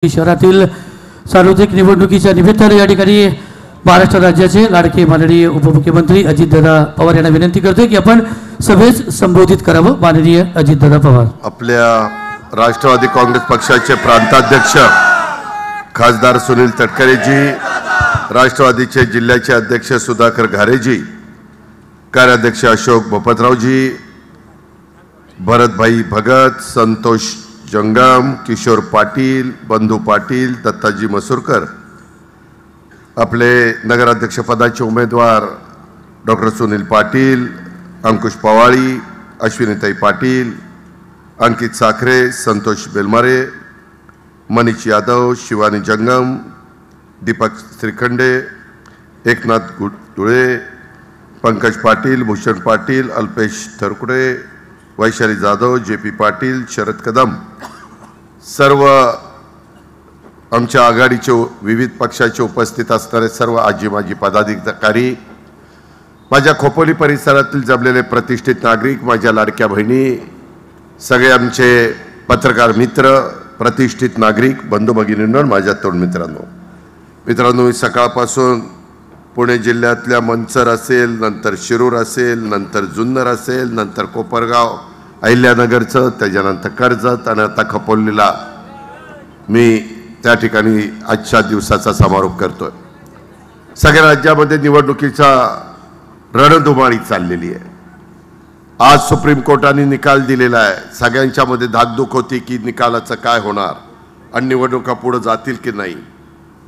शहरातील सार्वत्रिक निवडणुकीच्या निमित्ताने या ठिकाणी महाराष्ट्र राज्याचे लाडके माननीय उपमुख्यमंत्री अजितदादा पवार यांना विनंती करतोय की आपण सभेस संबोधित करावं. माननीय अजितदादा पवार. आपल्या राष्ट्रवादी काँग्रेस पक्षाचे प्रांताध्यक्ष खासदार सुनील तटकरेजी, राष्ट्रवादीचे जिल्ह्याचे अध्यक्ष सुधाकर घारेजी, कार्याध्यक्ष अशोक भोपतरावजी, भरतभाई भगत, संतोष जंगम, किशोर पाटील, बंधू पाटील, दत्ताजी मसूरकर, आपले नगराध्यक्ष पदाचे उमेदवार डॉक्टर सुनील पाटील, अंकुश पवाळी, अश्विनीताई पाटील, अंकित साखरे, संतोष बेलमारे, मनीष यादव, शिवानी जंगम, दीपक श्रीखंडे, एकनाथ गुडतुळे, पंकज पाटील, भूषण पाटील, अल्पेश थरकुडे, वैशाली जाधव, जेपी पाटील, शरद कदम, सर्व आमच्या आघाडीचे विविध पक्षाचे उपस्थित असणारे सर्व आजी माजी पदाधिकारी, माझ्या खोपोली परिसरातील जमलेले प्रतिष्ठित नागरिक, माझ्या लाडक्या बहिणी, सगळे आमचे पत्रकार मित्र, प्रतिष्ठित नागरिक, बंधू भगिनींनो, माझ्या तरुण मित्रांनो, मी सकाळपासून पुणे जिल्ह्यातल्या मंचर असेल, नंतर शिरूर असेल, नंतर जुन्नर असेल, नंतर कोपरगाव, अहिल्यानगरचं, त्याच्यानंतर कर्जत आणि आता खपोलीला मी त्या ठिकाणी आजच्या दिवसाचा समारोप करतोय. सगळ्या राज्यामध्ये निवडणुकीचा रणधुमाळी चाललेली आहे. आज सुप्रीम कोर्टाने निकाल दिलेला आहे. सगळ्यांच्या मध्ये धाकधूक होती की निकालाचं काय होणार आणि निवडणुका पुढे जातील की नाही,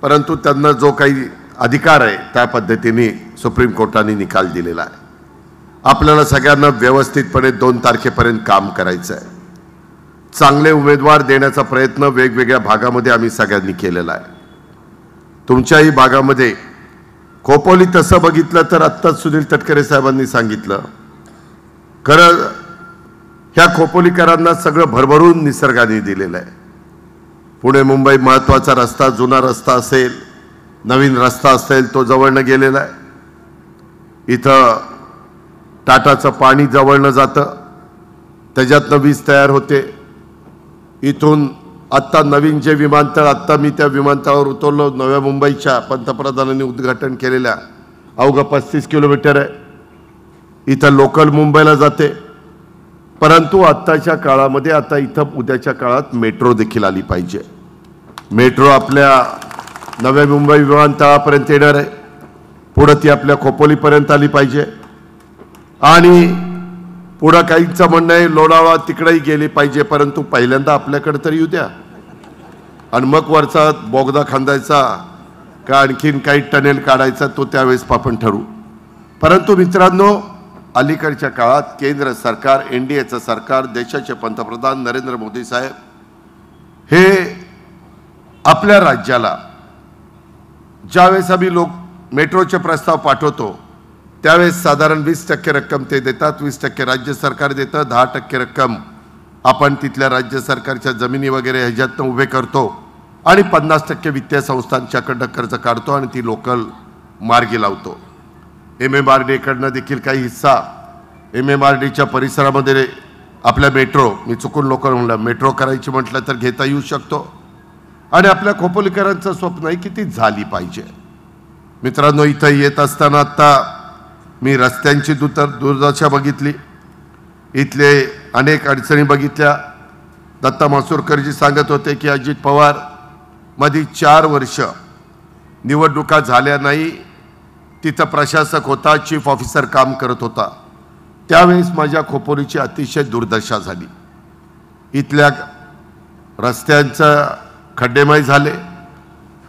परंतु त्यांना जो काही अधिकार आहे त्या पद्धतीने सुप्रीम कोर्टाने निकाल दिलेला आहे. आपल्याला सगळ्यांना व्यवस्थितपणे 2 तारखेपर्यंत काम करायचं आहे. चांगले उमेदवार देण्याचा प्रयत्न वेगवेगळ्या भागामध्ये आम्ही सगळ्यांनी केलेला आहे. तुमच्याही भागामध्ये खोपोली तसं बघितलं तर आत्ताच सुनील तटकरे साहेबांनी सांगितलं, खरं ह्या खोपोलीकरांना सगळं भरभरून निसर्गाने दिलेलं आहे. पुणे मुंबई महत्त्वाचा रस्ता, जुना रस्ता असेल, नवीन रस्ता असेल, तो जवळनं गेलेला आहे. इथं टाटाचं पाणी जवळनं जातं, त्याच्यातनं वीज तयार होते. इथून आत्ता नवीन जे विमानतळ, आत्ता मी त्या विमानतळावर उतरलो, नव्या मुंबईच्या पंतप्रधानांनी उद्घाटन केलेल्या, अवघं 35 किलोमीटर आहे. इथं लोकल मुंबईला जाते. परंतु आत्ताच्या काळामध्ये आता इथं उद्याच्या काळात मेट्रो देखील आली पाहिजे. मेट्रो आपल्या नव्या मुंबई विमानतळापर्यंत येणार आहे, पुढं ती आपल्या खोपोलीपर्यंत आली पाहिजे आणि पुढं काहींचं म्हणणं आहे लोणावळा तिकडेही गेली पाहिजे, परंतु पहिल्यांदा आपल्याकडे तर येऊ द्या आणि मग वरचा बोगदा खांदायचा का आणखीन काही टनेल काढायचा तो त्यावेळेस आपण ठरवू. परंतु मित्रांनो, अलीकडच्या काळात केंद्र सरकार, NDAचं सरकार, देशाचे पंतप्रधान नरेंद्र मोदी साहेब हे आपल्या राज्याला ज्यावेळेस आम्ही मेट्रोचे प्रस्ताव पाठवतो त्यावेळेस साधारण 20% रक्कम ते देतात, 20% राज्य सरकार देतं, 10% रक्कम आपण तिथल्या राज्य सरकारच्या जमिनी वगैरे ह्याच्यातनं उभे करतो आणि 50% वित्तीय संस्थांच्याकडनं कर्ज काढतो आणि ती लोकल मार्गी लावतो. MMRDकडनं देखील काही हिस्सा MMRDच्या परिसरामध्ये आपल्या मेट्रो, मी चुकून लोकल म्हणलं, मेट्रो करायची म्हटलं तर घेता येऊ शकतो आणि आपल्या खोपोलीकरांचं स्वप्न आहे की ती झाली पाहिजे. मित्रांनो, इथं येत असताना आत्ता मी रस्त्यांची दुर्दशा बघितली, इथले अनेक अडचणी बघितल्या. दत्ता मासुरकरजी सांगत होते की अजित पवार मध्ये 4 वर्ष निवडणुका झाल्या नाही, तिथं प्रशासक होता, चीफ ऑफिसर काम करत होता. त्यावेळेस माझ्या खोपोलीची अतिशय दुर्दशा झाली. इथल्या रस्त्यांचं खड्डेमय झाले,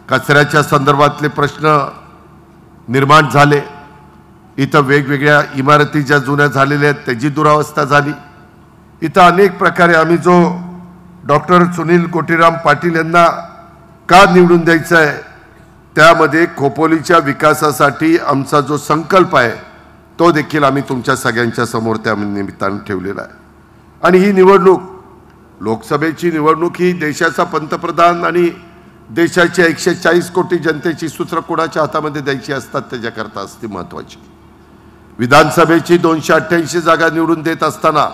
कचऱ्याच्या संदर्भातले प्रश्न निर्माण झाले, इथं वेगवेगळ्या इमारती ज्या जुन्या झालेल्या आहेत त्याची दुरावस्था झाली. इथं अनेक प्रकारे आम्ही जो डॉक्टर सुनील कोटीराम पाटील यांना का निवडून द्यायचं आहे, त्यामध्ये खोपोलीच्या विकासासाठी आमचा जो संकल्प आहे तो देखील आम्ही तुमच्या सगळ्यांच्या समोर त्या निमित्तानं ठेवलेला आहे. आणि ही निवडणूक, लोकसभेची निवडणूक, ही देशाचा पंतप्रधान आणि देशाच्या 140 कोटी जनतेची सूत्र कोणाच्या हातामध्ये द्यायची असतात त्याच्याकरता असते महत्त्वाची. विधानसभेची 288 जागा निवडून देत असताना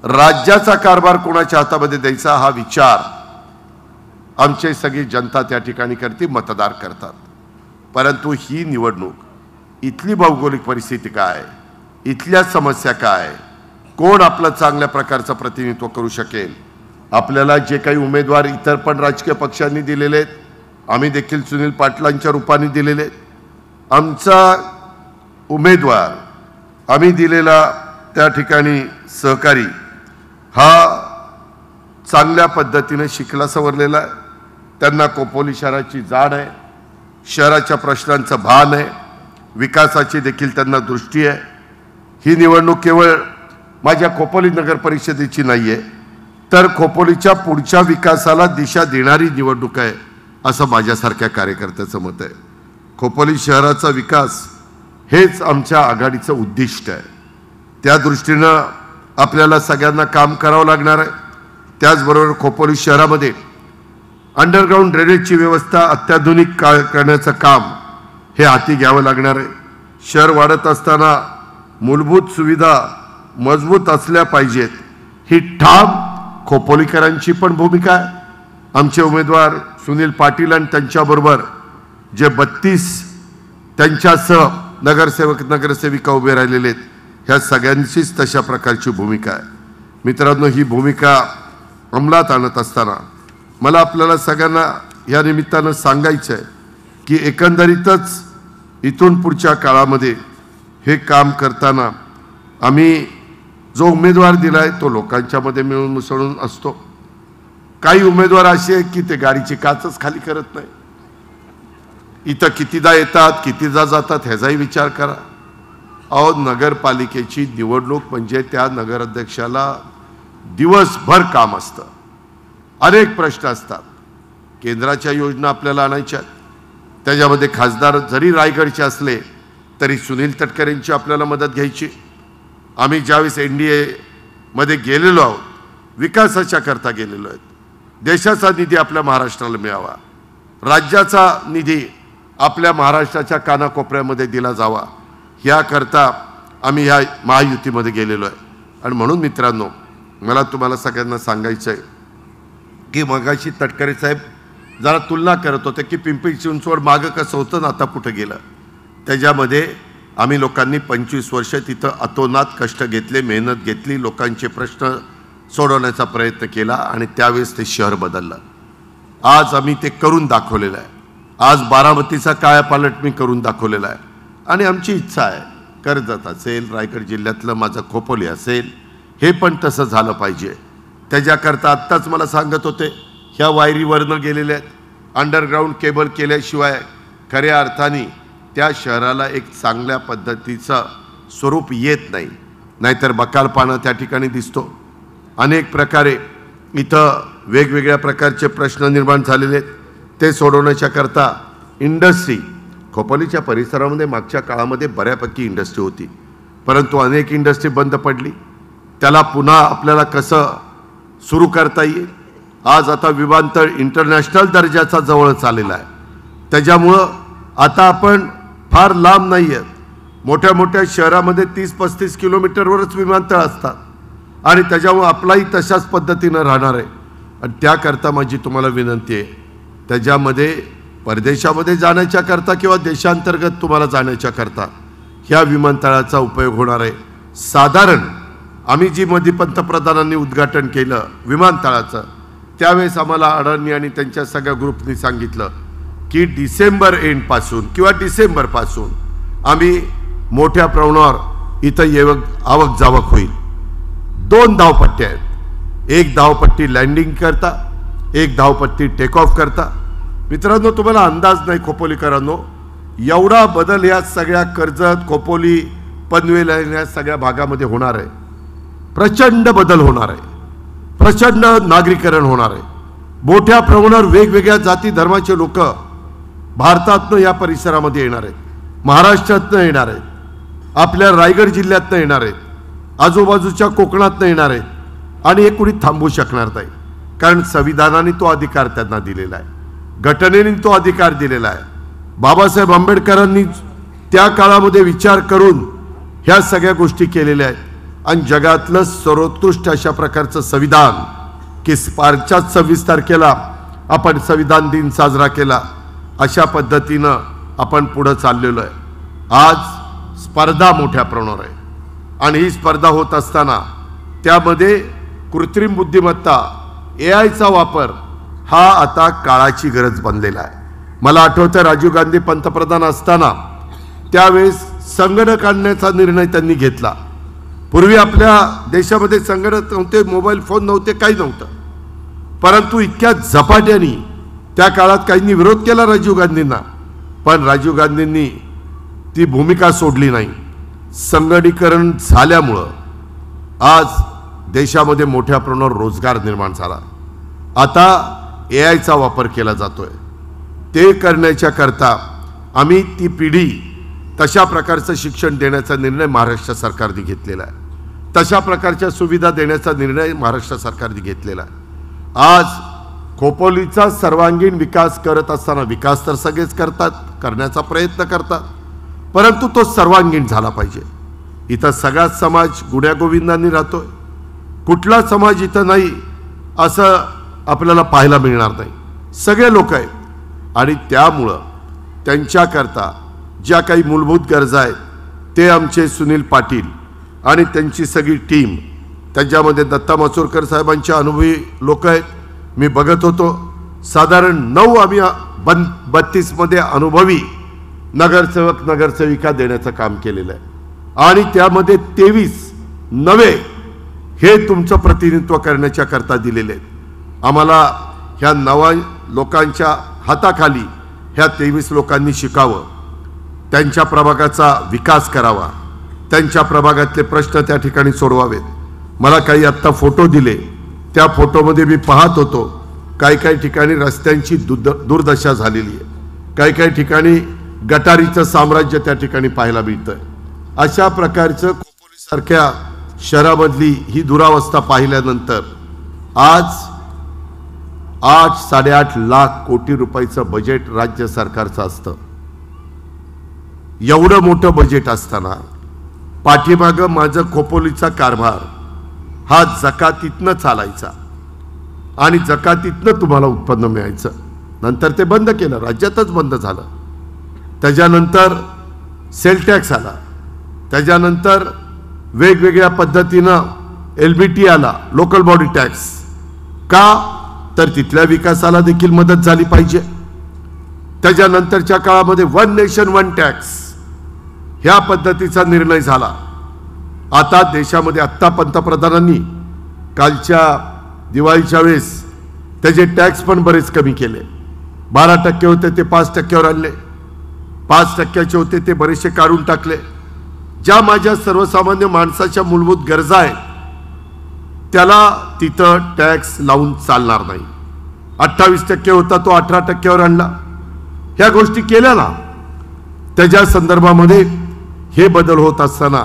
राज्याचा कारभार कोणाच्या हातामध्ये द्यायचा हा विचार आमची सगळी जनता त्या ठिकाणी करते, मतदार करतात. परंतु ही निवडणूक इथली भौगोलिक परिस्थिती काय, इथल्या समस्या काय, कोण आपलं चांगल्या प्रकारचं प्रतिनिधित्व करू शकेल. आपल्याला जे काही उमेदवार इतर पण राजकीय पक्षांनी दिलेले आहेत, आम्ही देखील सुनील पाटलांच्या रूपाने दिलेले आहेत. आमचा उमेदवार, आम्ही दिलेला त्या ठिकाणी सहकारी हा चांगल्या पद्धतीने शिकला सवरलेला आहे. त्यांना खोपोली शहराची जाण आहे, शहराच्या प्रश्नांचं भान आहे, विकासाची देखील त्यांना दृष्टी आहे. ही निवडणूक केवळ माझ्या खोपोली नगर परिषदेची नाही आहे, तर खोपोलीच्या पुढच्या विकासाला दिशा देणारी निवडणूक आहे असं माझ्यासारख्या कार्यकर्त्याचं मत आहे. खोपोली शहराचा विकास हेच आमच्या आघाडीचं उद्दिष्ट आहे. त्या दृष्टीनं आपल्याला सगळ्यांना काम करावं लागणार आहे. त्याचबरोबर खोपोली शहरामध्ये अंडरग्राऊंड ड्रेनेजची व्यवस्था अत्याधुनिक करण्याचं काम हे हाती घ्यावं लागणार आहे. शहर वाढत असताना मूलभूत सुविधा मजबूत असल्या पाहिजेत, ही ठाम खोपोलीकरांची पण भूमिका आहे. आमचे उमेदवार सुनील पाटील आणि त्यांच्याबरोबर जे 32 त्यांच्यासह नगरसेवक नगरसेविका उभे राहिलेले आहेत, ह्या सगळ्यांचीच तशा प्रकारची भूमिका आहे. मित्रांनो, ही भूमिका अंमलात आणत असताना मला आपल्याला सगळ्यांना या निमित्तानं सांगायचं आहे की एकंदरीतच इथून पुढच्या काळामध्ये हे काम करताना आम्ही जो उमेदवार दिला आहे तो लोकांच्यामध्ये मिळून मिसळून असतो. काही उमेदवार असे आहेत की ते गाडीची काचच खाली करत नाही. इथं कितीदा येतात, कितीदा जातात ह्याचाही विचार करा. अहो, नगरपालिकेची निवडणूक म्हणजे त्या नगराध्यक्षाला दिवसभर काम असतं, अनेक प्रश्न असतात. केंद्राच्या योजना आपल्याला आणायच्या, त्याच्यामध्ये खासदार जरी रायगडचे असले तरी सुनील तटकरेंची आपल्याला मदत घ्यायची. आम्ही ज्यावेळेस NDA मध्ये गेलेलो आहोत, विकासाच्या करता गेलेलो आहेत. देशाचा निधी आपल्या महाराष्ट्राला मिळावा, राज्याचा निधी आपल्या महाराष्ट्राच्या कानाकोपऱ्यामध्ये दिला जावा, याकरता आम्ही ह्या महायुतीमध्ये गेलेलो आहे. आणि म्हणून मित्रांनो, मला तुम्हाला सगळ्यांना सांगायचं आहे की मगाशी तटकरे साहेब जरा तुलना करत होते की पिंपरी चिंचवड मागं कसं होतं ना आता कुठं गेलं. त्याच्यामध्ये आम्ही लोकांनी 25 वर्ष तिथं अतोनात कष्ट घेतले, मेहनत घेतली, लोकांचे प्रश्न सोडवण्याचा प्रयत्न केला आणि त्यावेळेस ते शहर बदललं. आज आम्ही ते करून दाखवलेलं आहे. आज बारामतीचा कायापालट मी करून दाखवलेला आहे. आणि आमची इच्छा आहे, कर्जत असेल, रायगड जिल्ह्यातलं माझं खोपोली असेल, हे पण तसं झालं पाहिजे. त्याच्याकरता आत्ताच मला सांगत होते, ह्या वायरीवरनं गेलेल्या आहेत, अंडरग्राऊंड केबल केल्याशिवाय खऱ्या अर्थाने त्या शहराला एक चांगल्या पद्धतीचं स्वरूप येत नाही. नाहीतर बकालपणा त्या ठिकाणी दिसतो. अनेक प्रकारे इथं वेगवेगळ्या प्रकारचे प्रश्न निर्माण झालेले आहेत. ते सोडवण्याच्या करता इंडस्ट्री, खोपोलीच्या परिसरामध्ये मागच्या काळामध्ये बऱ्यापैकी इंडस्ट्री होती, परंतु अनेक इंडस्ट्री बंद पडली. त्याला पुन्हा आपल्याला कसं सुरू करता येईल. आज आता विमानतळ इंटरनॅशनल दर्जाचा जवळच आलेला आहे. त्याच्यामुळं आता आपण फार लांब नाही आहेत. मोठ्या मोठ्या शहरामध्ये 30-35 किलोमीटरवरच विमानतळ असतात आणि त्याच्यामुळं आपलाही तशाच पद्धतीनं राहणार आहे. आणि त्याकरता माझी तुम्हाला विनंती आहे, त्याच्यामध्ये परदेशामध्ये जाण्याच्या करता किंवा देशांतर्गत तुम्हाला जाण्याच्या करता ह्या विमानतळाचा उपयोग होणार आहे. साधारण आम्ही जी मध्ये पंतप्रधानांनी उद्घाटन केलं विमानतळाचं, त्यावेळेस आम्हाला अडाणी आणि त्यांच्या सगळ्या ग्रुपनी सांगितलं की डिसेंबर एंडपासून किंवा डिसेंबरपासून आम्ही मोठ्या प्रमाणावर इथं आवक जावक होईल. 2 धावपट्ट्या आहेत, एक धावपट्टी लँडिंग करता, एक धावपट्टी टेक ऑफ करता. मित्रांनो, तुम्हाला अंदाज नाही खोपोलीकरांनो, एवढा बदल या सगळ्या कर्जत, खोपोली, पनवेल या सगळ्या भागामध्ये होणार आहे. प्रचंड बदल होणार आहे, प्रचंड नागरीकरण होणार आहे. मोठ्या प्रमाणावर वेगवेगळ्या जाती धर्माचे लोक भारतातनं या परिसरामध्ये येणार आहेत, महाराष्ट्रातनं येणार आहेत, आपल्या रायगड जिल्ह्यातनं येणार आहेत, आजूबाजूच्या कोकणातनं येणार आहेत आणि हे कुणी थांबवू शकणार नाही. कारण संविधानाने तो अधिकार त्यांना दिलेला आहे, घटनेने तो अधिकार दिलेला आहे. बाबासाहेब आंबेडकरांनी त्या काळामध्ये विचार करून ह्या सगळ्या गोष्टी केलेल्या आहेत. आणि जगातलं सर्वोत्कृष्ट अशा प्रकारचं संविधान की 26 तारखेला आपण संविधान दिन साजरा केला, अशा पद्धतीनं आपण पुढे चाललेलो आहे। आज स्पर्धा मोठ्या प्रमाणावर आहे आणि ही स्पर्धा होत असताना त्यामध्ये कृत्रिम बुद्धिमत्ता AIचा वापर हा आता काळाची गरज बनलेला आहे। मला आठवतं राजीव गांधी पंतप्रधान असताना त्यावेळेस संगणक आणण्याचा निर्णय त्यांनी घेतला। पूर्वी आपल्या देशामध्ये संगणक नव्हते, मोबाईल फोन नव्हते, काही नव्हतं, परंतु इतक्या झपाट्याने त्या काळात काहींनी विरोध केला राजीव गांधींना, पण राजीव गांधींनी ती भूमिका सोडली नाही। संगणकीकरण झाल्यामुळं आज देशामध्ये मोठ्या प्रमाणावर रोजगार निर्माण झाला। आता AIचा वापर केला जातोय, ते करण्याच्या करता आम्ही ती पिढी तशा प्रकारचं शिक्षण देण्याचा निर्णय महाराष्ट्र सरकारने घेतलेला आहे, तशा प्रकारच्या सुविधा देण्याचा निर्णय महाराष्ट्र सरकारने घेतलेला आहे। आज खोपोलीचा सर्वांगीण विकास करत असताना, विकास तर सगळेच करतात, करण्याचा प्रयत्न करतात, परंतु तो सर्वांगीण झाला पाहिजे। इथं सगळाच समाज गुण्यागोविंदांनी राहतोय, कुठला समाज इथं नाही असं आपल्याला पाहायला मिळणार नाही, सगळे लोक आहेत। आणि त्यामुळं त्यांच्याकरता ज्या काही मूलभूत गरजा आहेत ते आमचे सुनील पाटील आणि त्यांची सगळी टीम, त्याच्यामध्ये दत्ता मसुरकर साहेबांचे अनुभवी लोक आहेत। मी बघत होतो साधारण 9 आम्ही 32 मध्ये अनुभवी नगरसेवक नगरसेविका देण्याचं काम केलेलं आहे आणि त्यामध्ये 23 नवे हे तुमचं प्रतिनिधित्व करण्याच्या करता दिलेले आहेत। आम्हाला ह्या नवा लोकांच्या हाताखाली ह्या 23 लोकांनी शिकावं, त्यांच्या प्रभागाचा विकास करावा, त्यांच्या प्रभागातले प्रश्न त्या ठिकाणी सोडवावेत। मला काही आत्ता फोटो दिले, त्या फोटोमध्ये मी पाहत होतो काही ठिकाणी रस्त्यांची दुर्दशा झालेली आहे, काही ठिकाणी गटारीचं साम्राज्य त्या ठिकाणी पाहायला मिळतंय। अशा प्रकारचं खोपोलीसारख्या शहरामधली ही दुरावस्था पाहिल्यानंतर आज 8-8.5 लाख कोटी रुपयाचं बजेट राज्य सरकारचं असतं। एवढं मोठं बजेट असताना पाठीमागं माझं खोपोलीचा कारभार हा जकातीतनं चालायचा आणि जकातीतनं तुम्हाला उत्पन्न मिळायचं। नंतर ते बंद केलं, राज्यातच बंद झालं। त्याच्यानंतर सेल टॅक्स आला, त्याच्यानंतर वेगवेगळ्या पद्धतीनं LBT आला, लोकल बॉडी टॅक्स, का तर तिथल्या विकासाला देखील मदत झाली पाहिजे। त्याच्यानंतरच्या काळामध्ये 1 नेशन 1 टॅक्स ह्या पद्धतीचा निर्णय झाला। आता देशामध्ये आत्ता पंतप्रधानांनी कालच्या दिवाळीच्या वेळेस त्याचे टॅक्स पण बरेच कमी केले। 12% होते ते 5%वर आणले, 5%चे होते ते बरेचसे काढून टाकले। ज्या माझ्या सर्वसामान्य माणसाच्या मूलभूत गरजा आहेत त्याला तिथं टॅक्स लावून चालणार नाही। 28% होता तो 18%वर आणला। ह्या गोष्टी केल्या ना, त्याच्या संदर्भामध्ये हे बदल होत असताना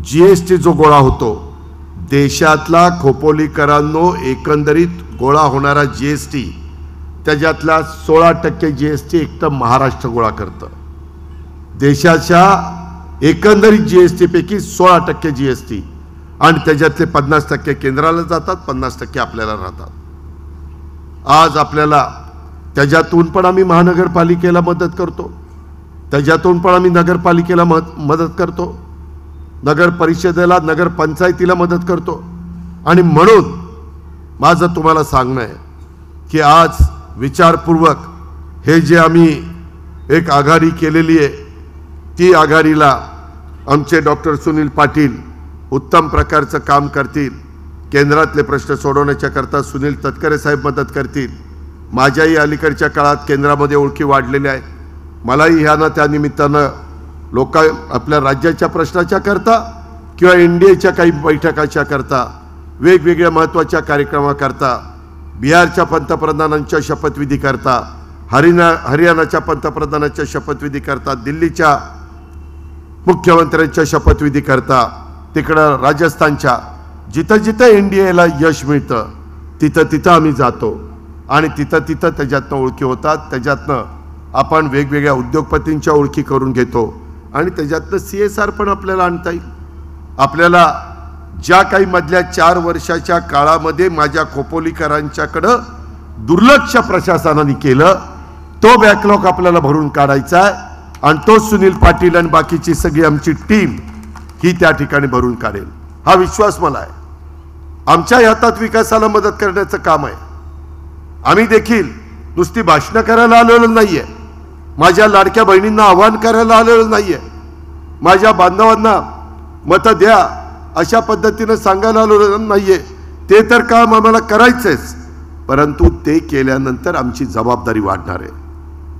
GST जो गोळा होतो देशातला खोपोलीकरांनो एकंदरीत गोळा होणारा GST त्याच्यातला 16% GST एकतर महाराष्ट्र गोळा करतं। देशाच्या एकंदरीत GST पैकी 16% GST आणि त्याच्यातले 50% केंद्राला जातात, 50% आपल्याला राहतात। आज आपल्याला त्याच्यातून पण आम्ही महानगरपालिकेला मदत करतो, त्याच्यातून पण आम्ही नगरपालिकेला मदत करतो, नगर परिषदेला नगर पंचायतीला मदत करतो। आणि म्हणून माझं तुम्हाला सांगणं आहे की आज विचारपूर्वक हे जे आम्ही एक आघाडी केलेली आहे ती आघाडीला आमचे डॉक्टर सुनील पाटील उत्तम प्रकारचं काम करतील। केंद्रातले प्रश्न सोडवण्याच्या करता सुनील तटकरे साहेब मदत करतील। माझ्याही अलीकडच्या काळात केंद्रामध्ये ओळखी वाढलेल्या आहेत, मलाही ह्या ना त्या निमित्तानं आपल्या राज्याच्या प्रश्नाच्या करता किंवा NDAच्या काही बैठकाच्या करता वेगवेगळ्या महत्त्वाच्या कार्यक्रमाकरता, बिहारच्या पंतप्रधानांच्या शपथविधी करता, हरियाणाच्या पंतप्रधानांच्या शपथविधी करता, दिल्लीच्या मुख्यमंत्र्यांच्या शपथविधी करता, तिकडं राजस्थानच्या जिथं जिथं NDAला यश मिळतं तिथं आम्ही जातो आणि तिथं त्याच्यातनं ओळखी होतात। त्याच्यातनं आपण वेगवेगळ्या उद्योगपतींच्या ओळखी करून घेतो आणि त्याच्यातनं CSR पण आपल्याला आणता येईल। आपल्याला ज्या काही मधल्या 4 वर्षाच्या काळामध्ये माझ्या खोपोलीकरांच्याकडं दुर्लक्ष प्रशासनाने केलं, तो बॅकलॉग आपल्याला भरून काढायचा आहे आणि तो सुनील पाटील आणि बाकीची सगळी आमची टीम ही त्या ठिकाणी भरून काढेल, हा विश्वास मला आहे. आमच्या हातात विकासाला मदत करण्याचं काम आहे. आम्ही देखील नुसती भाषणं करायला आलेलो नाहीये, माझ्या लाडक्या बहिणींना आवाहन करायला आलेलो नाहीये, माझ्या बांधवांना मतं द्या अशा पद्धतीनं सांगायला आलेलो नाहीये. ते तर काम आम्हाला करायचंच, परंतु ते केल्यानंतर आमची जबाबदारी वाढणार आहे.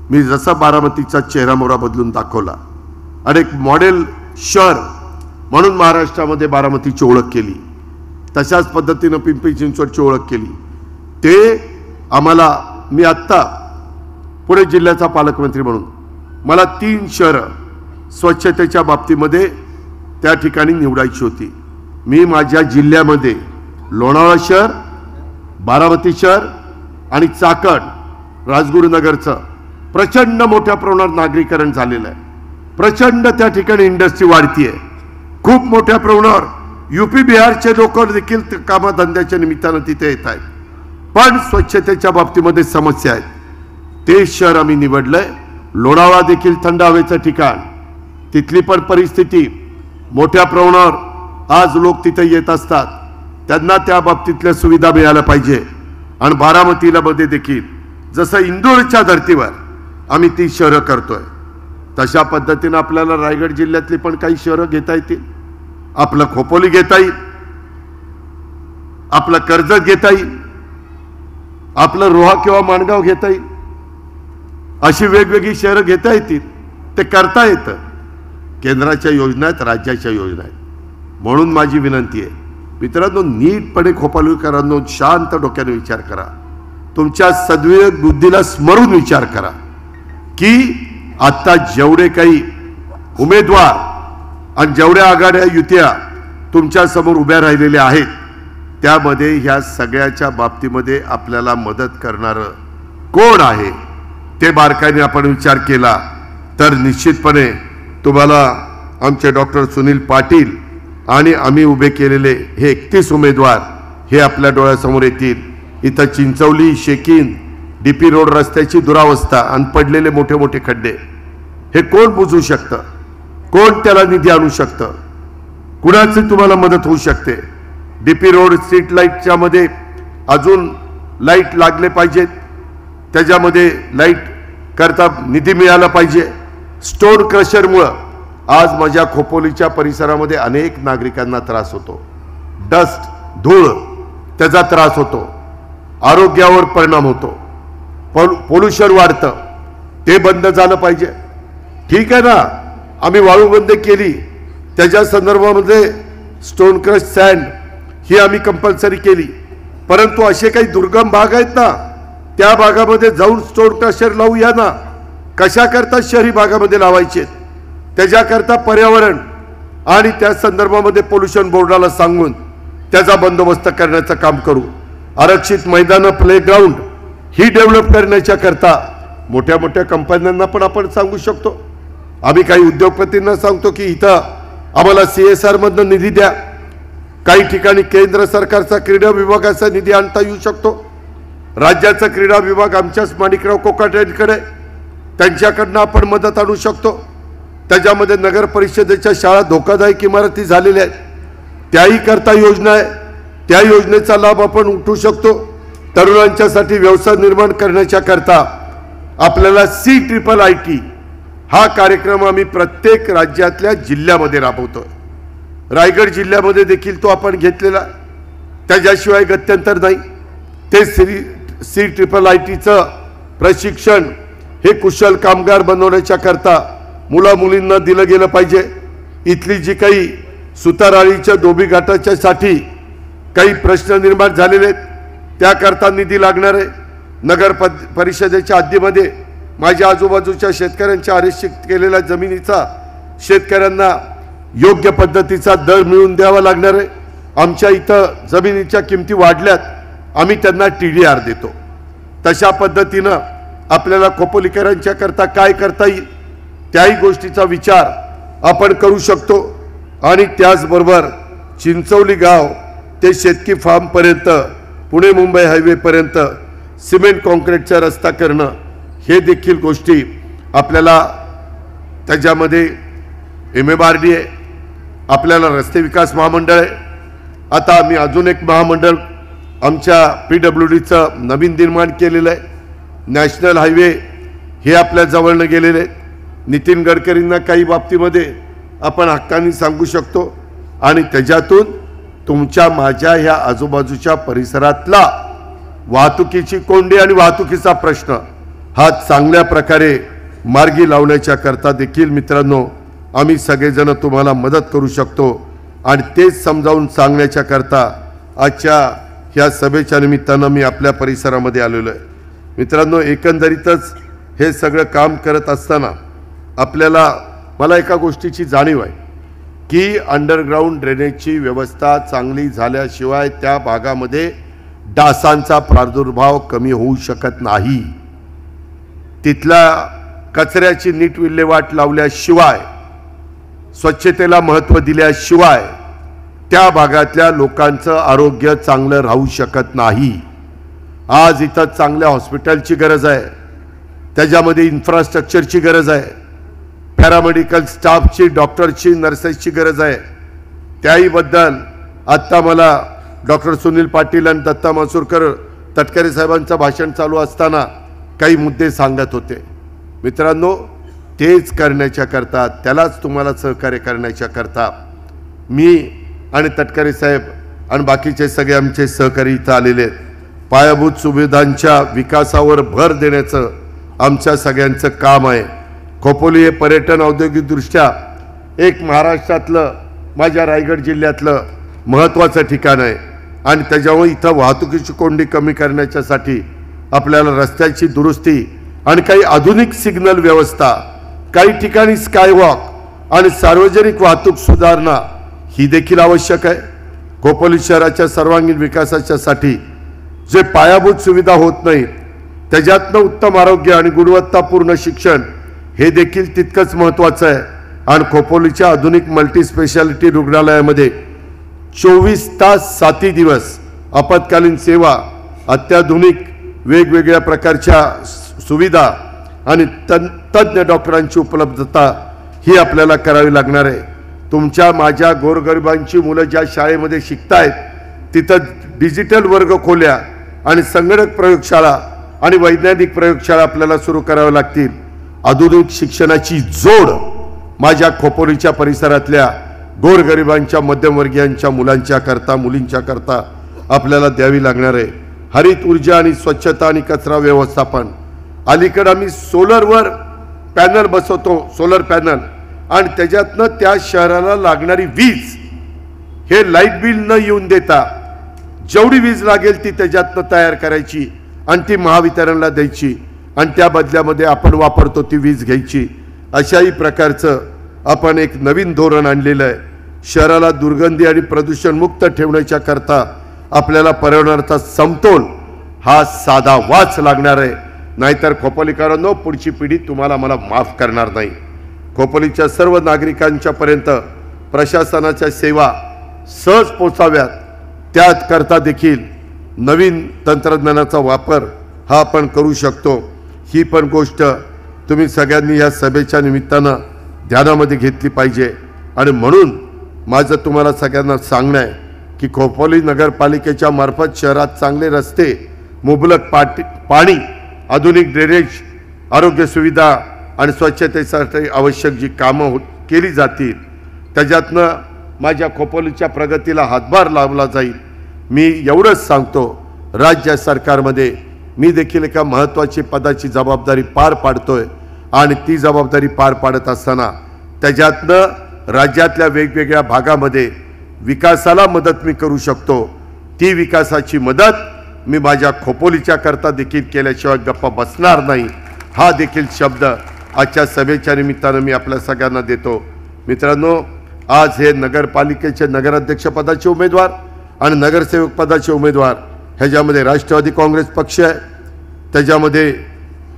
मी जसा बारामतीचा चेहरामोहरा बदलून दाखवला आणि एक मॉडेल शहर म्हणून महाराष्ट्रामध्ये बारामतीची ओळख केली, तशाच पद्धतीनं पिंपरी चिंचवडची ओळख केली. ते आम्हाला, मी आत्ता पुणे जिल्ह्याचा पालकमंत्री म्हणून मला 3 शहरं स्वच्छतेच्या बाबतीमध्ये त्या ठिकाणी निवडायची होती. मी माझ्या जिल्ह्यामध्ये लोणावळा शहर, बारामती शहर आणि चाकण राजगुरुनगरचं प्रचंड मोठ्या प्रमाणात नागरीकरण झालेलं आहे. प्रचंड त्या ठिकाणी इंडस्ट्री वाढतीये. खूप मोठ्या प्रमाणावर यूपी बिहारचे लोक देखील कामधंद्याच्या निमित्तानं तिथे येत आहेत. पण स्वच्छतेच्या बाबतीमध्ये समस्या आहेत. ते शहर आम्ही निवडलंय. लोणावळा देखील थंड हवेचं ठिकाण, तिथली पण परिस्थिती मोठ्या प्रमाणावर आज लोक तिथे येत असतात, त्यांना त्या बाबतीतल्या सुविधा मिळाल्या पाहिजे. आणि बारामतीला मध्ये देखील जसं इंदोरच्या धर्तीवर आम्ही ती शहरं करतोय, तशा पद्धतीनं आपल्याला रायगड जिल्ह्यातली पण काही शहरं घेता येतील. आपलं खोपोली घेता येईल, आपलं कर्जत घेता येईल, आपलं रोहा किंवा माणगाव घेता येईल. अशी वेगवेगळी शहरं घेता येतील. ते करता येतं. केंद्राच्या योजना आहेत, राज्याच्या योजना आहेत. म्हणून माझी विनंती आहे मित्रांनो, नीटपणे खोपोलीकरांनो शांत डोक्याने विचार करा. तुमच्या सद्विवेक बुद्धीला स्मरून विचार करा की आता जेवढे काही उमेदवार आणि जेवढ्या आघाड्या युत्या तुमच्या समोर उभ्या राहिलेल्या आहेत, त्यामध्ये ह्या सगळ्याच्या बाबतीमध्ये आपल्याला मदत करणारं कोण आहे ते बारकाईने आपण विचार केला तर निश्चितपणे तुम्हाला आमचे डॉक्टर सुनील पाटील आणि आम्ही उभे केलेले हे 31 उमेदवार हे आपल्या डोळ्यासमोर येतील. इथं चिंचवली, शेकीन, DP रोड रस्त्याची दुरावस्था आणि पडलेले मोठे मोठे खड्डे हे कोण बुजू शकतं? कोण त्याला निधी आणू शकतं? कुणाची तुम्हाला मदत होऊ शकते? DP रोड स्ट्रीट लाईटच्या मध्ये अजून लाईट लागले पाहिजेत, त्याच्यामध्ये लाईट करता निधी मिळाला पाहिजे. स्टोन क्रशरमुळं आज माझ्या खोपोलीच्या परिसरामध्ये अनेक नागरिकांना त्रास होतो. डस्ट, धूळ त्याचा त्रास होतो, आरोग्यावर परिणाम होतो, पोल्युशन वाढतं. ते बंद झालं पाहिजे. ठीक आहे ना, आम्ही वाळू बंद केली, त्याच्या संदर्भामध्ये स्टोन क्रश सँड ही आम्ही कंपल्सरी केली. परंतु असे काही दुर्गम भाग आहेत ना, त्या भागामध्ये जाऊन स्टोन क्रशर लावूया ना. कशा करता शहरी भागामध्ये लावायचे? त्याच्याकरता पर्यावरण आणि त्या संदर्भामध्ये पोल्युशन बोर्डाला सांगून त्याचा बंदोबस्त करण्याचं काम करू. आरक्षित मैदानं, प्लेग्राऊंड ही डेव्हलप करण्याच्या करता मोठ्या मोठ्या कंपन्यांना पण आपण सांगू शकतो. आम्ही काही उद्योगपतींना सांगतो की इथं आम्हाला CSR मधनं निधी द्या. काही ठिकाणी केंद्र सरकारचा क्रीडा विभागाचा निधी आणता येऊ शकतो. राज्याचा क्रीडा विभाग आमच्याच माणिकराव कोकाटेंकडे, त्यांच्याकडनं आपण मदत आणू शकतो. त्याच्यामध्ये नगर परिषदेच्या शाळा धोकादायक इमारती झालेल्या आहेत, त्याही करता योजना आहे. त्या योजनेचा लाभ आपण उठवू शकतो. तरुणांच्यासाठी व्यवसाय निर्माण करण्याच्या करता आपल्याला CIIT हा कार्यक्रम आम्ही प्रत्येक राज्यातल्या जिल्ह्यामध्ये राबवतोय. रायगड जिल्ह्यामध्ये देखील तो आपण घेतलेला, त्याच्याशिवाय गत्यंतर नाही. ते CIITचं प्रशिक्षण हे कुशल कामगार बनवण्याच्या करता मुला मुलींना दिलं गेलं पाहिजे. इथली जी काही सुताराळीच्या धोबी घाटाच्या साठी काही प्रश्न निर्माण झालेले आहेत, त्याकरता निधी लागणार आहे. नगर परिषदेच्या हद्दीमध्ये माझ्या आजूबाजूच्या शेतकऱ्यांच्या आरक्षित केलेल्या जमिनीचा शेतकऱ्यांना योग्य पद्धतीचा दर मिळवून द्यावा लागणार आहे. आमच्या इथं जमिनीच्या किमती वाढल्यात, आम्ही त्यांना TDR देतो. तशा पद्धतीनं आपल्याला खोपोलीकरांच्या करता काय करता येईल त्याही गोष्टीचा विचार आपण करू शकतो. आणि त्याचबरोबर चिंचवली गाव ते शेतकी फार्म पर्यंत, पुणे मुंबई हायवे पर्यंत सिमेंट कॉन्क्रीटचा रस्ता करणं, हे देखील गोष्टी आपल्याला त्याच्यामध्ये MMRD आहे, आपल्याला रस्ते विकास महामंडळ आहे. आता आम्ही अजून एक महामंडळ आमच्या PWDचं नवीन निर्माण केलेलं आहे. नॅशनल हायवे हे आपल्या जवळनं गेलेले आहेत. नितीन गडकरींना काही बाबतीमध्ये आपण हक्काने सांगू शकतो आणि त्याच्यातून तुमच्या माझ्या ह्या आजूबाजूच्या परिसरातला वाहतुकीची कोंडी आणि वाहतुकीचा प्रश्न हा चांगल्या प्रकारे मार्गी लावण्याच्या करता देखील मित्रांनो आम्ही सगळेजण तुम्हाला मदत करू शकतो आणि तेच समजावून सांगण्याच्या करता आजच्या ह्या सभेच्या निमित्तानं मी आपल्या परिसरामध्ये आलेलो आहे. मित्रांनो, एकंदरीतच हे सगळं काम करत असताना आपल्याला मला एका गोष्टीची जाणीव आहे की अंडरग्राऊंड ड्रेनेजची व्यवस्था चांगली झाल्याशिवाय त्या भागामध्ये डासांचा प्रादुर्भाव कमी होऊ शकत नाही. तिथला कचऱ्याची नीट विल्हेवाट लावल्याशिवाय, स्वच्छतेला महत्त्व दिल्याशिवाय त्या भागातल्या लोकांचं आरोग्य चांगलं राहू शकत नाही. आज इथं चांगल्या हॉस्पिटलची गरज आहे, त्याच्यामध्ये इन्फ्रास्ट्रक्चरची गरज आहे, पॅरामेडिकल स्टाफची, डॉक्टरची, नर्सेसची गरज आहे. त्याहीबद्दल आत्ता मला डॉक्टर सुनील पाटील आणि दत्ता मसुरकर तटकरे साहेबांचं भाषण चालू असताना काही मुद्दे सांगत होते. मित्रांनो, तेच करण्याच्या करता, त्यालाच तुम्हाला सहकार्य करण्याच्या करता मी आणि तटकरे साहेब आणि बाकीचे सगळे आमचे सहकारी इथं आलेले आहेत. पायाभूत सुविधांच्या विकासावर भर देण्याचं आमच्या सगळ्यांचं काम आहे. खोपोली हे पर्यटन औद्योगिकदृष्ट्या एक महाराष्ट्रातलं, माझ्या रायगड जिल्ह्यातलं महत्त्वाचं ठिकाण आहे आणि त्याच्यामुळे इथं वाहतुकीची कोंडी कमी करण्याच्यासाठी आपल्याला रस्त्याची दुरुस्ती आणि काही आधुनिक सिग्नल व्यवस्था, काही ठिकाणी स्कायवॉक आणि सार्वजनिक वाहतूक सुधारणा ही देखील आवश्यक आहे. खोपोली शहराच्या सर्वांगीण विकासाच्यासाठी जे पायाभूत सुविधा होत नाहीत त्याच्यातनं उत्तम आरोग्य आणि गुणवत्तापूर्ण शिक्षण हे देखील तितकंच महत्त्वाचं आहे. आणि खोपोलीच्या आधुनिक मल्टी स्पेशालिटी रुग्णालयामध्ये 24 तास 7 दिवस आपत्कालीन सेवा, अत्याधुनिक वेगवेगळ्या प्रकारच्या सुविधा आणि तज्ञ डॉक्टरांची उपलब्धता ही आपल्याला करावी लागणार आहे. तुमच्या माझ्या गोरगरिबांची मुलं ज्या शाळेमध्ये शिकतायत तिथं डिजिटल वर्ग खोल्या आणि संगणक प्रयोगशाळा आणि वैज्ञानिक प्रयोगशाळा आपल्याला सुरू कराव्या लागतील. आधुनिक शिक्षणाची जोड माझ्या खोपोलीच्या परिसरातल्या गोरगरिबांच्या, मध्यमवर्गीयांच्या मुलांच्या करता, मुलींच्या करता आपल्याला द्यावी लागणार आहे. हरित ऊर्जा आणि स्वच्छता आणि कचरा व्यवस्थापन, अलीकडे आम्ही सोलरवर पॅनल बसवतो, सोलर पॅनल, आणि त्याच्यातनं त्या शहराला लागणारी वीज हे लाईट बिल न येऊन देता जेवढी वीज लागेल ती त्याच्यातनं तयार करायची आणि ती महावितरणला द्यायची आणि त्या बदल्यामध्ये आपण वापरतो ती वीज घ्यायची. अशाही प्रकारचं आपण एक नवीन धोरण आणलेलं आहे. शहराला दुर्गंधी आणि प्रदूषणमुक्त ठेवण्याच्या करता आपल्याला पर्यावरणाचा समतोल हा साधा वाच लागणार आहे. नाहीतर खोपोलीकरांनो, पुढची पिढी तुम्हाला मला माफ करणार नाही. खोपोलीच्या सर्व नागरिकांच्या पर्यंत प्रशासनाच्या सेवा सहज पोचाव्यात त्याकरता देखील नवीन तंत्रज्ञानाचा वापर हा आपण करू शकतो. ही पण गोष्ट तुम्ही सगळ्यांनी या सभेच्या निमित्तानं ध्यानामध्ये घेतली पाहिजे. आणि म्हणून माझं तुम्हाला सगळ्यांना सांगणं आहे की खोपोली नगरपालिकेच्या मार्फत शहरात चांगले रस्ते, मुबलक पाणी, आधुनिक ड्रेनेज, आरोग्य सुविधा आणि स्वच्छतेसाठी आवश्यक जी कामं केली जातील त्याच्यातनं माझ्या खोपोलीच्या प्रगतीला हातभार लावला जाईल. मी एवढंच सांगतो, राज्य सरकारमध्ये मी देखील एका महत्त्वाची पदाची जबाबदारी पार पाडतोय आणि ती जबाबदारी पार पाडत असताना त्याच्यातनं राज्यातल्या वेगवेगळ्या भागामध्ये विकासाला मदत मी करू शकतो. ती विकासाची मदत मी माझ्या खोपोलीच्या करता देखील केल्याशिवाय गप्पा बसणार नाही. हा देखील शब्द आजच्या सभेच्या निमित्तानं मी आपल्या सगळ्यांना देतो. मित्रांनो, आज हे नगरपालिकेचे नगराध्यक्षपदाचे उमेदवार आणि नगरसेवक पदाचे उमेदवार ह्याच्यामध्ये राष्ट्रवादी काँग्रेस पक्ष आहे, त्याच्यामध्ये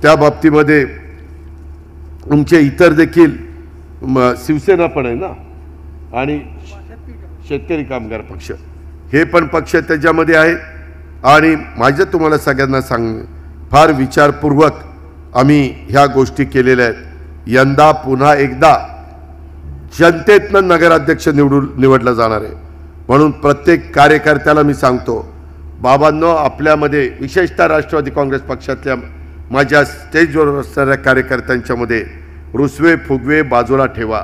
त्या बाबतीमध्ये तुमचे इतर देखील शिवसेना पण आहे ना, आणि शेतकरी कामगार पक्ष हे पण पक्ष त्याच्यामध्ये आहेत. आणि माझं तुम्हाला सगळ्यांना फार विचारपूर्वक आम्ही ह्या गोष्टी केलेल्या आहेत। यंदा पुन्हा एकदा जनतेतनं नगराध्यक्ष निवडला जाणार आहे, म्हणून प्रत्येक कार्यकर्त्याला मी सांगतो, बाबांनो, आपल्यामध्ये विशेषतः राष्ट्रवादी काँग्रेस पक्षातल्या माझ्या स्टेजवर असणाऱ्या कार्यकर्त्यांच्यामध्ये रुसवे फुगवे बाजूला ठेवा,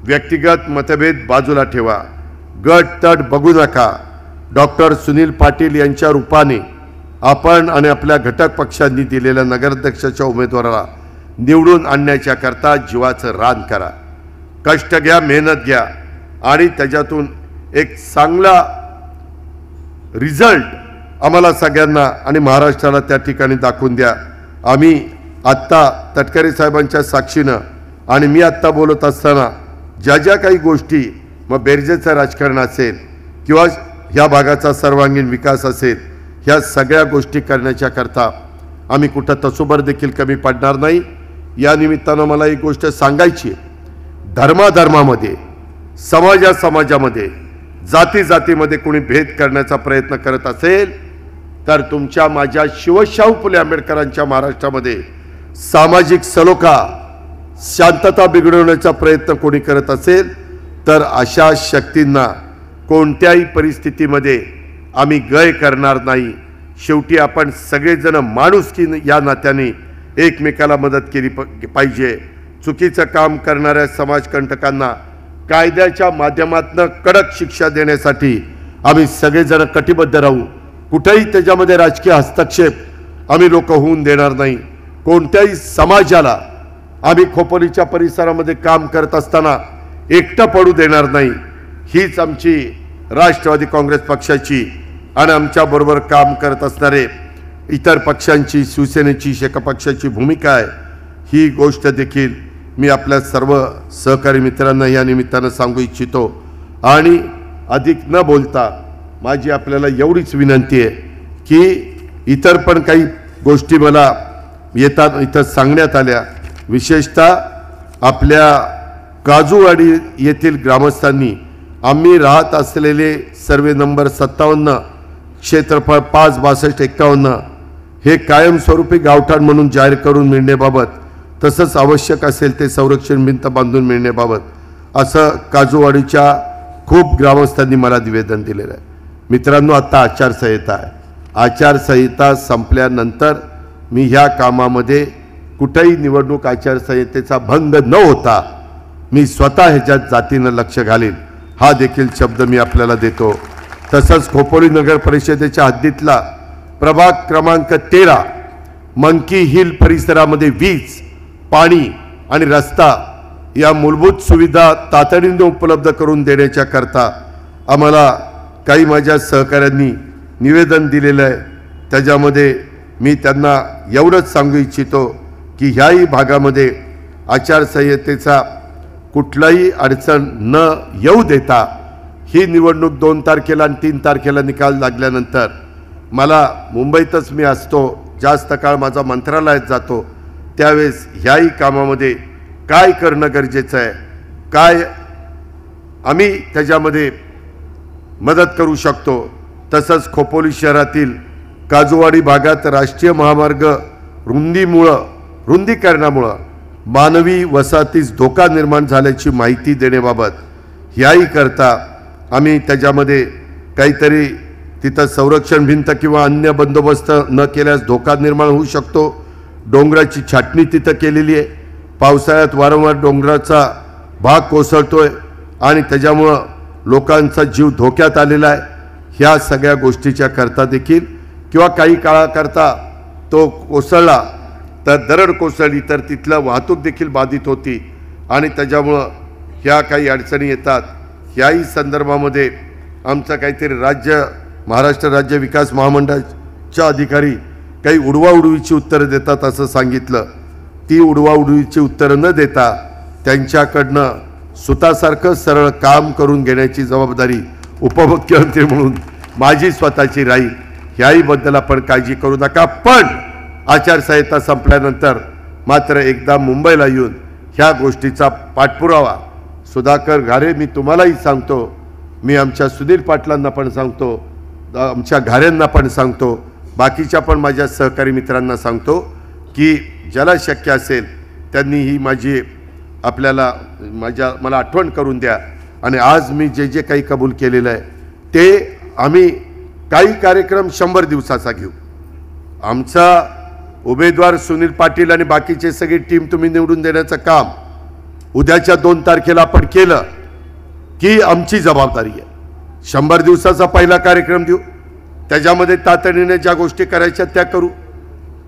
व्यक्तिगत मतभेद बाजूला ठेवा, गट तट बघू नका। डॉक्टर सुनील पाटील यांच्या रूपाने आपण आणि आपल्या घटक पक्षांनी दिलेल्या नगराध्यक्षाच्या उमेदवाराला निवडून आणण्याच्या करता जीवाचं रान करा, कष्ट घ्या, मेहनत घ्या आणि त्याच्यातून एक चांगला रिझल्ट आम्हाला सगळ्यांना आणि महाराष्ट्राला त्या ठिकाणी दाखवून द्या। आम्ही आत्ता तटकरे साहेबांच्या साक्षीनं आणि मी आत्ता बोलत असताना ज्या ज्या काही गोष्टी, मग बेरजेचं राजकारण असेल किंवा ह्या भागाचा सर्वांगीण विकास असेल, ह्या सगळ्या गोष्टी करण्याच्या करता आम्ही कुठं तसोबर देखील कमी पडणार नाही। या निमित्तानं मला एक गोष्ट सांगायची, धर्माधर्मामध्ये, समाजामध्ये, जातीमध्ये कोणी भेद करण्याचा प्रयत्न करत असेल तर तुमच्या माझ्या शिवशाहू फुले आंबेडकरांच्या महाराष्ट्रामध्ये सामाजिक सलोखा, शांतता बिघडवण्याचा प्रयत्न कोणी करत असेल तर अशा शक्तींना कोणत्याही परिस्थितीमध्ये आम्ही गय करणार नाही। शेवटी आपण सगळेजण माणुसकी या नात्याने एकमेकाला मदत केली पाहिजे। चुकीचं काम करणाऱ्या समाजकंटकांना कायद्याच्या माध्यमातून कडक शिक्षा देण्यासाठी आम्ही सगळेजण कटिबद्ध राहू। कुठेही त्याच्यामध्ये राजकीय हस्तक्षेप आम्ही लोक होऊन देणार नाही। कोणत्याही समाजाला आम्ही खोपोलीच्या परिसरामध्ये काम करत असताना एकटं पडू देणार नाही। हीच आमची राष्ट्रवादी काँग्रेस पक्षाची आणि आमच्याबरोबर काम करत असणारे इतर पक्षांची, शिवसेनेची, शेका पक्षाची भूमिका आहे। ही गोष्ट देखील मी आपल्या सर्व सहकारी मित्रांना या निमित्तानं सांगू इच्छितो। आणि अधिक न बोलता माझी आपल्याला एवढीच विनंती आहे की इतर पण काही गोष्टी मला येतात इथं सांगण्यात आल्या, विशेषतः आपल्या काजूवाडी येथील ग्रामस्थांनी आम्ही राहत असलेले सर्वे नंबर 57 क्षेत्रफळ 56251 हे कायमस्वरूपी गावठाण म्हणून जाहीर करून मिळण्याबाबत, तसंच आवश्यक असेल ते संरक्षण भिंत बांधून मिळण्याबाबत असं काजूवाडीच्या खूप ग्रामस्थांनी मला निवेदन दिलेलं आहे। मित्रांनो, आता आचारसंहिता आहे। आचारसंहिता संपल्यानंतर मी ह्या कामामध्ये कुठेही निवडणूक आचारसंहितेचा भंग न होता मी स्वतः ह्याच्यात जातीनं लक्ष घालीन, हा देखील शब्द मी आपल्याला देतो। तसंच खोपोली नगर परिषदेच्या हद्दीतला प्रभाग क्रमांक 13 मंकी हिल परिसरामध्ये वीज, पाणी आणि रस्ता या मूलभूत सुविधा तातडीने उपलब्ध करून देण्याच्या करता आम्हाला काही माझ्या सहकाऱ्यांनी निवेदन दिलेलं आहे। त्याच्यामध्ये मी त्यांना एवढंच सांगू इच्छितो की ह्याही भागामध्ये आचारसंहितेचा कुठलाही अडचण न येऊ देता ही निवडणूक 2 तारखेला आणि 3 तारखेला निकाल लागल्यानंतर मला मुंबईतच मी असतो, जास्त काळ माझा मंत्रालयात जातो, त्यावेळेस ह्याही कामामध्ये काय करणं गरजेचं आहे, काय आम्ही त्याच्यामध्ये मदत करू शकतो। तसंच खोपोली शहरातील काजूवाडी भागात राष्ट्रीय महामार्ग रुंदीकरणामुळं मानवी वसाहतीस धोका निर्माण झाल्याची माहिती देण्याबाबत ह्याही करता आम्ही त्याच्यामध्ये काहीतरी तिथं संरक्षण भिंत किंवा अन्य बंदोबस्त न केल्यास धोका निर्माण होऊ शकतो। डोंगराची छाटणी तिथं केलेली आहे। पावसाळ्यात वारंवार डोंगराचा भाग कोसळतोय आणि त्याच्यामुळं लोकांचा जीव धोक्यात आलेला आहे। ह्या सगळ्या गोष्टीच्या करता देखील किंवा काही काळाकरता तो कोसळला तर दरड कोसळली तर तिथलं वाहतूक देखील बाधित होती आणि त्याच्यामुळं ह्या काही अडचणी येतात। ह्याही संदर्भामध्ये आमचं काहीतरी महाराष्ट्र राज्य विकास महामंडळाच्या अधिकारी काही उडवाउडवीची उत्तरं देतात असं सांगितलं। ती उडवाउडवीची उत्तरं न देता त्यांच्याकडनं सुतासारखं सरळ काम करून घेण्याची जबाबदारी उपमुख्यमंत्री म्हणून माझी स्वतःची राहील। ह्याही बद्दल आपण काळजी करू नका। पण आचारसंहिता संपल्यानंतर मात्र एकदा मुंबईला येऊन ह्या गोष्टीचा पाठपुरावा सुधाकर घारे, मी तुम्हालाही सांगतो, मी आमच्या सुधीर पाटलांना पण सांगतो, आमच्या घाऱ्यांना पण सांगतो, बाकीच्या पण माझ्या सहकारी मित्रांना सांगतो की ज्याला शक्य असेल त्यांनी ही माझी मला आठवण करून द्या. आणि आज मी जे जे काही कबूल केलेलं आहे ते आम्ही काही कार्यक्रम 100 दिवसाचा घेऊ. आमचा उमेदवार सुनील पाटील आणि बाकीचे सगळी टीम तुम्ही निवडून देण्याचं काम उद्याच्या 2 तारखेला आपण केलं की आमची जबाबदारी आहे. 100 दिवसाचा पहिला कार्यक्रम देऊ, त्याच्यामध्ये तातडीने ज्या गोष्टी करायच्या त्या करू.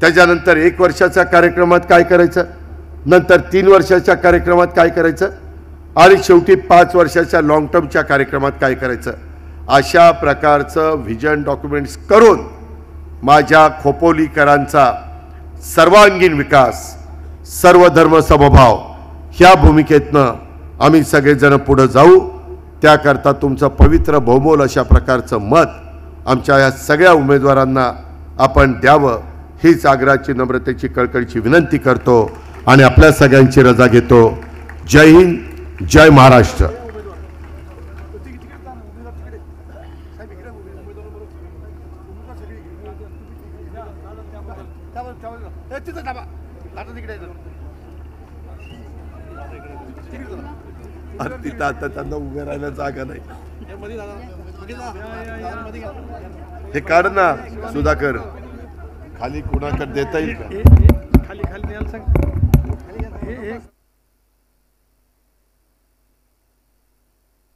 त्याच्यानंतर 1 वर्षाच्या कार्यक्रमात काय करायचं, नंतर 3 वर्षाच्या कार्यक्रमात काय करायचं आणि शेवटी 5 वर्षाच्या लॉंग टर्मच्या कार्यक्रमात काय करायचं, अशा प्रकारचं व्हिजन डॉक्युमेंट्स करून माझ्या खोपोलीकरांचा सर्वांगीण विकास, सर्वधर्म समभाव ह्या भूमिकेतनं आम्ही सगळेजण पुढे जाऊ. त्याकरता तुमचं पवित्र बहुमोल अशा प्रकारचं मत आमच्या या सगळ्या उमेदवारांना आपण द्यावं हीच आग्रहाची, नम्रतेची, कळकळीची विनंती करतो आणि आपल्या सगळ्यांची रजा घेतो. जय हिंद, जय महाराष्ट्र. तिथं आता त्यांना उभे राहायला जागा नाही. हे काढ ना सुधाकर, खाली कुणाकडे देता येईल का? खाली द्यायला सांग.